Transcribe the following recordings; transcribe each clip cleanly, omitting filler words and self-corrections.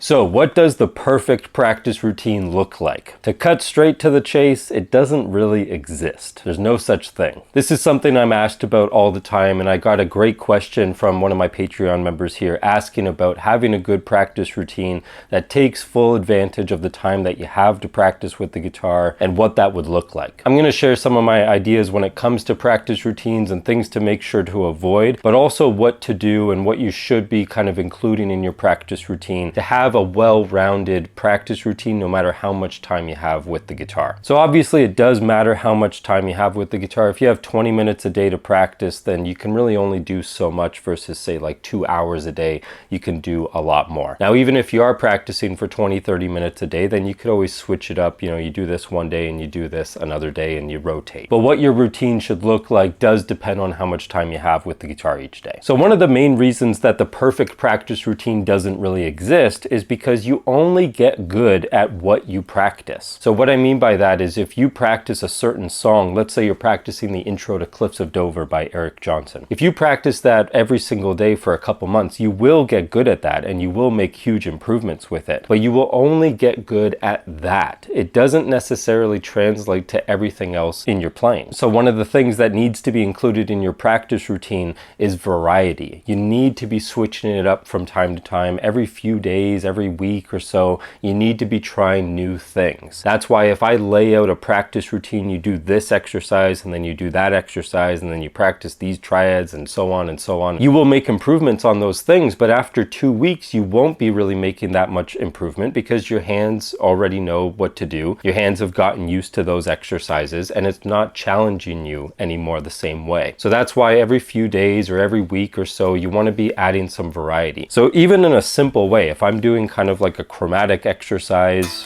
So what does the perfect practice routine look like? To cut straight to the chase, it doesn't really exist. There's no such thing. This is something I'm asked about all the time, and I got a great question from one of my Patreon members here asking about having a good practice routine that takes full advantage of the time that you have to practice with the guitar and what that would look like. I'm going to share some of my ideas when it comes to practice routines and things to make sure to avoid, but also what to do and what you should be kind of including in your practice routine to have a well-rounded practice routine no matter how much time you have with the guitar. So obviously it does matter how much time you have with the guitar. If you have 20 minutes a day to practice, then you can really only do so much versus say like 2 hours a day, you can do a lot more. Now, even if you are practicing for 20-30 minutes a day, then you could always switch it up. You know, you do this one day and you do this another day and you rotate. But what your routine should look like does depend on how much time you have with the guitar each day. So one of the main reasons that the perfect practice routine doesn't really exist is because you only get good at what you practice. So what I mean by that is if you practice a certain song, let's say you're practicing the intro to Cliffs of Dover by Eric Johnson. If you practice that every single day for a couple months, you will get good at that and you will make huge improvements with it. But you will only get good at that. It doesn't necessarily translate to everything else in your playing. So one of the things that needs to be included in your practice routine is variety. You need to be switching it up from time to time. Every few days, every week or so, you need to be trying new things. That's why if I lay out a practice routine, you do this exercise and then you do that exercise and then you practice these triads and so on and so on. You will make improvements on those things, but after 2 weeks, you won't be really making that much improvement because your hands already know what to do. Your hands have gotten used to those exercises and it's not challenging you anymore the same way. So that's why every few days or every week or so, you want to be adding some variety. So even in a simple way, if I'm doing kind of like a chromatic exercise,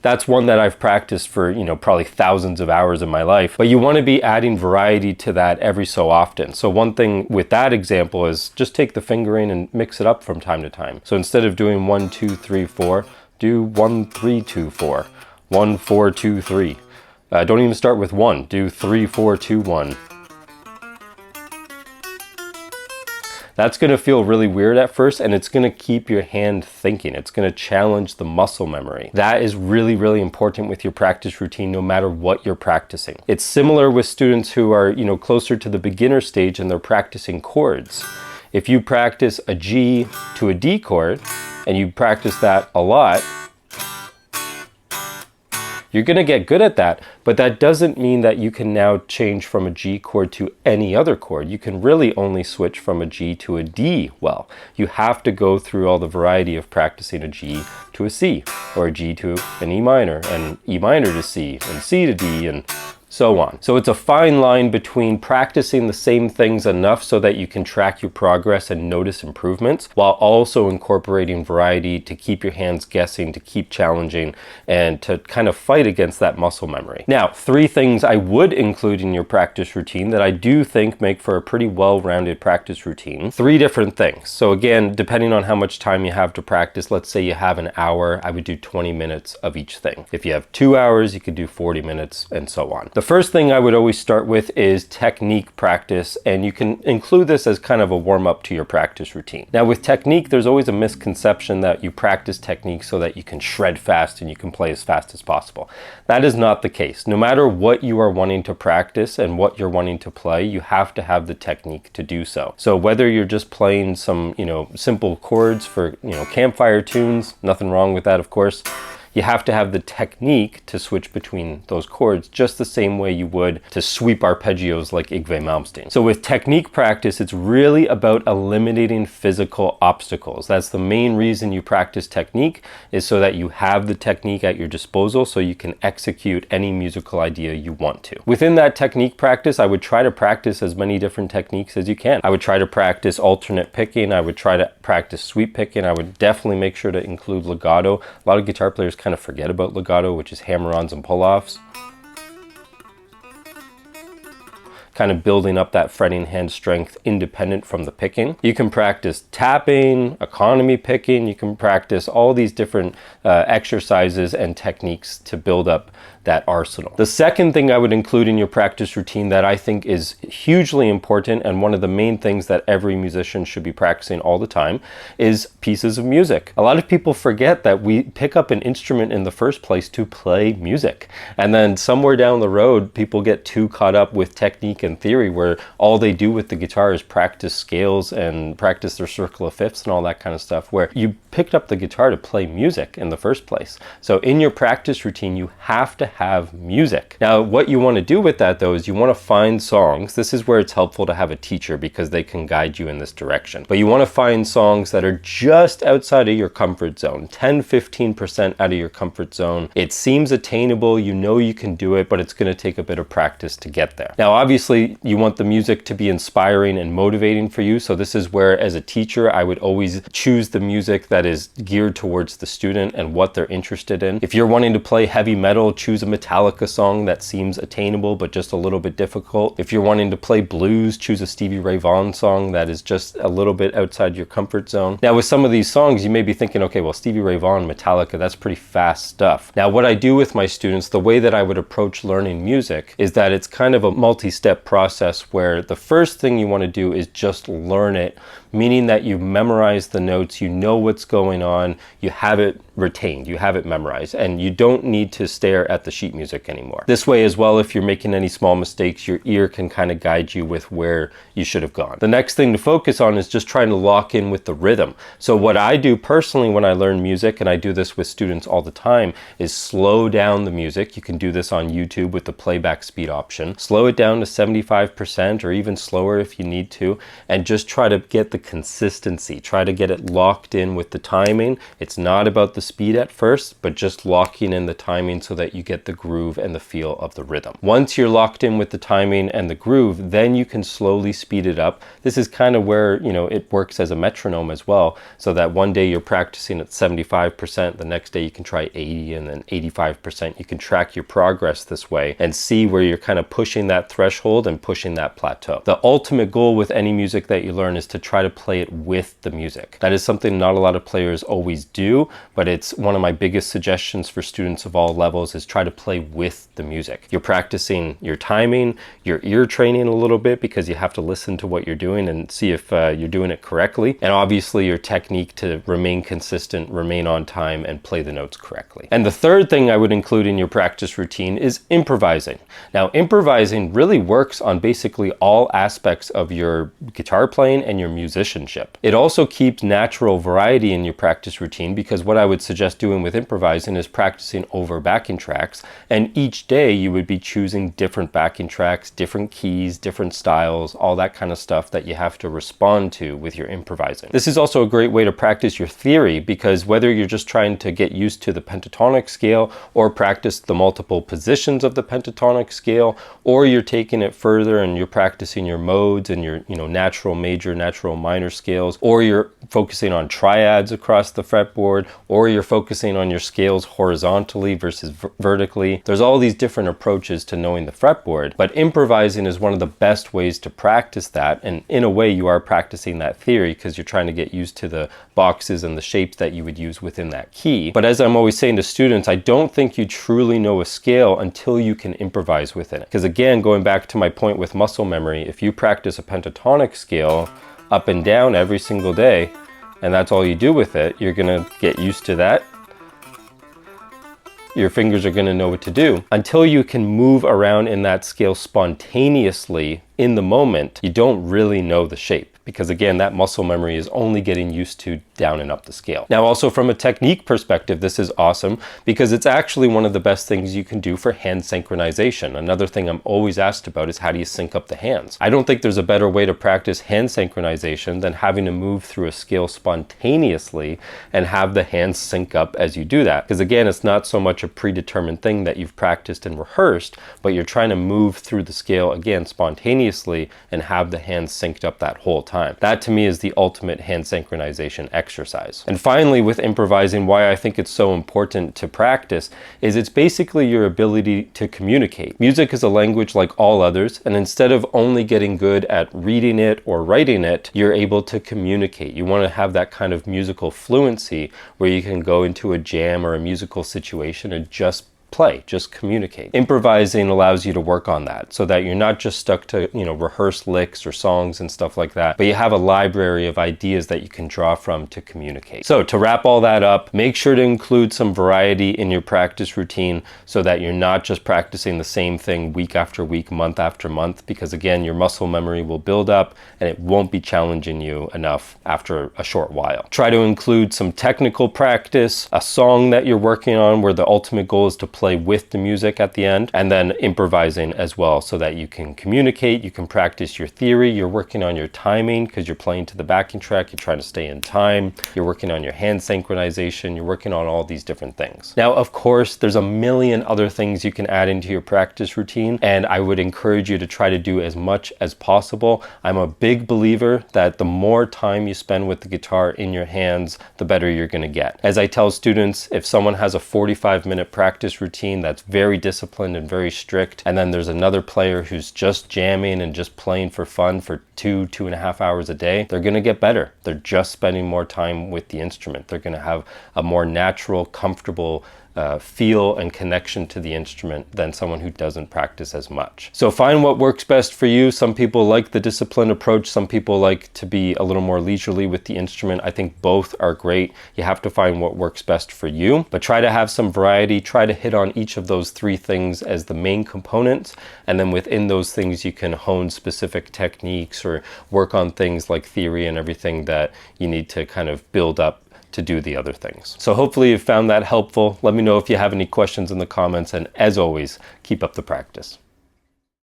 that's one that I've practiced for, you know, probably thousands of hours in my life, but you want to be adding variety to that every so often. So one thing with that example is just take the fingering and mix it up from time to time. So instead of doing 1, 2, 3, 4, do 1, 3, 2, 4, 1, 4, 2, 3. Don't even start with 1, do 3, 4, 2, 1. That's going to feel really weird at first, and it's going to keep your hand thinking. It's going to challenge the muscle memory. That is really, really important with your practice routine, no matter what you're practicing. It's similar with students who are, you know, closer to the beginner stage and they're practicing chords. If you practice a G to a D chord and you practice that a lot, you're going to get good at that, but that doesn't mean that you can now change from a G chord to any other chord. You can really only switch from a G to a D well. You have to go through all the variety of practicing a G to a C, or a G to an E minor, and E minor to C, and C to D, and so on. So it's a fine line between practicing the same things enough so that you can track your progress and notice improvements, while also incorporating variety to keep your hands guessing, to keep challenging, and to kind of fight against that muscle memory. Now, 3 things I would include in your practice routine that I do think make for a pretty well-rounded practice routine. 3 different things. So again, depending on how much time you have to practice, let's say you have an hour, I would do 20 minutes of each thing. If you have 2 hours, you could do 40 minutes and so on. The first thing I would always start with is technique practice, and you can include this as kind of a warm-up to your practice routine. Now with technique, there's always a misconception that you practice technique so that you can shred fast and you can play as fast as possible. That is not the case. No matter what you are wanting to practice and what you're wanting to play, you have to have the technique to do so. So whether you're just playing some, you know, simple chords for, you know, campfire tunes, nothing wrong with that, of course. You have to have the technique to switch between those chords just the same way you would to sweep arpeggios like Yngwie Malmsteen. So with technique practice, it's really about eliminating physical obstacles. That's the main reason you practice technique, is so that you have the technique at your disposal so you can execute any musical idea you want to. Within that technique practice, I would try to practice as many different techniques as you can. I would try to practice alternate picking. I would try to practice sweep picking. I would definitely make sure to include legato. A lot of guitar players kind of forget about legato, which is hammer-ons and pull-offs. Kind of building up that fretting hand strength independent from the picking. You can practice tapping, economy picking. You can practice all these different exercises and techniques to build up that arsenal. The second thing I would include in your practice routine that I think is hugely important and one of the main things that every musician should be practicing all the time is pieces of music. A lot of people forget that we pick up an instrument in the first place to play music. And then somewhere down the road, people get too caught up with technique and theory where all they do with the guitar is practice scales and practice their circle of fifths and all that kind of stuff, where you picked up the guitar to play music in the first place. So in your practice routine, you have to have music. Now, what you want to do with that though is you want to find songs. This is where it's helpful to have a teacher because they can guide you in this direction. But you want to find songs that are just outside of your comfort zone, 10-15% out of your comfort zone. It seems attainable, you know you can do it, but it's going to take a bit of practice to get there. Now, obviously, you want the music to be inspiring and motivating for you. So this is where, as a teacher, I would always choose the music that is geared towards the student and what they're interested in. If you're wanting to play heavy metal, choose a Metallica song that seems attainable but just a little bit difficult. If you're wanting to play blues, choose a Stevie Ray Vaughan song that is just a little bit outside your comfort zone. Now, with some of these songs, you may be thinking, okay, well, Stevie Ray Vaughan, Metallica, that's pretty fast stuff. Now, what I do with my students, the way that I would approach learning music is that it's kind of a multi-step process where the first thing you want to do is just learn it, meaning that you memorize the notes, you know what's going on, you have it retained, you have it memorized, and you don't need to stare at the sheet music anymore. This way as well, if you're making any small mistakes, your ear can kind of guide you with where you should have gone. The next thing to focus on is just trying to lock in with the rhythm. So what I do personally when I learn music, and I do this with students all the time, is slow down the music. You can do this on YouTube with the playback speed option. Slow it down to 75% or even slower if you need to, and just try to get the consistency. Try to get it locked in with the timing. It's not about the speed at first, but just locking in the timing so that you get the groove and the feel of the rhythm. Once you're locked in with the timing and the groove, then you can slowly speed it up. This is kind of where, you know, it works as a metronome as well, so that one day you're practicing at 75%, the next day you can try 80, and then 85%. You can track your progress this way and see where you're kind of pushing that threshold and pushing that plateau. The ultimate goal with any music that you learn is to try to play it with the music. That is something not a lot of players always do, but it's one of my biggest suggestions for students of all levels is try to play with the music. You're practicing your timing, your ear training a little bit because you have to listen to what you're doing and see if you're doing it correctly. And obviously your technique to remain consistent, remain on time, and play the notes correctly. And the third thing I would include in your practice routine is improvising. Now, improvising really works on basically all aspects of your guitar playing and your musicianship. It also keeps natural variety in your practice routine because what I would suggest doing with improvising is practicing over backing tracks, and each day you would be choosing different backing tracks, different keys, different styles, all that kind of stuff that you have to respond to with your improvising. This is also a great way to practice your theory because whether you're just trying to get used to the pentatonic scale or practice the multiple positions of the pentatonic scale, or you're taking it further and you're practicing your modes and your, you know, natural major, natural minor scales, or you're focusing on triads across the fretboard, or you're focusing on your scales horizontally versus vertically. There's all these different approaches to knowing the fretboard, but improvising is one of the best ways to practice that. And in a way, you are practicing that theory because you're trying to get used to the boxes and the shapes that you would use within that key. But as I'm always saying to students, I don't think you truly know a scale until you can improvise within it. Because again, going back to my point with muscle memory, if you practice a pentatonic scale up and down every single day, and that's all you do with it, you're gonna get used to that. Your fingers are gonna know what to do. Until you can move around in that scale spontaneously in the moment, you don't really know the shape. Because again, that muscle memory is only getting used to down and up the scale. Now, also from a technique perspective, this is awesome because it's actually one of the best things you can do for hand synchronization. Another thing I'm always asked about is how do you sync up the hands? I don't think there's a better way to practice hand synchronization than having to move through a scale spontaneously and have the hands sync up as you do that. Because again, it's not so much a predetermined thing that you've practiced and rehearsed, but you're trying to move through the scale again spontaneously and have the hands synced up that whole time. That to me is the ultimate hand synchronization exercise. And finally, with improvising, why I think it's so important to practice is it's basically your ability to communicate. Music is a language like all others, and instead of only getting good at reading it or writing it, you're able to communicate. You want to have that kind of musical fluency where you can go into a jam or a musical situation and just play, just communicate. Improvising allows you to work on that so that you're not just stuck to, rehearse licks or songs and stuff like that, but you have a library of ideas that you can draw from to communicate. So to wrap all that up, make sure to include some variety in your practice routine so that you're not just practicing the same thing week after week, month after month, because again, your muscle memory will build up and it won't be challenging you enough after a short while. Try to include some technical practice, a song that you're working on where the ultimate goal is to play with the music at the end, and then improvising as well so that you can communicate, you can practice your theory, you're working on your timing because you're playing to the backing track, you're trying to stay in time, you're working on your hand synchronization, you're working on all these different things. Now, of course, there's a million other things you can add into your practice routine, and I would encourage you to try to do as much as possible. I'm a big believer that the more time you spend with the guitar in your hands, the better you're going to get. As I tell students, if someone has a 45-minute practice routine that's very disciplined and very strict, and then there's another player who's just jamming and just playing for fun for 2.5 hours a day, they're going to get better. They're just spending more time with the instrument. They're going to have a more natural, comfortable feel and connection to the instrument than someone who doesn't practice as much. So find what works best for you. Some people like the disciplined approach. Some people like to be a little more leisurely with the instrument. I think both are great. You have to find what works best for you, but try to have some variety. Try to hit on each of those three things as the main components. And then within those things, you can hone specific techniques or work on things like theory and everything that you need to kind of build up to do the other things. So hopefully you found that helpful. Let me know if you have any questions in the comments, and as always, keep up the practice.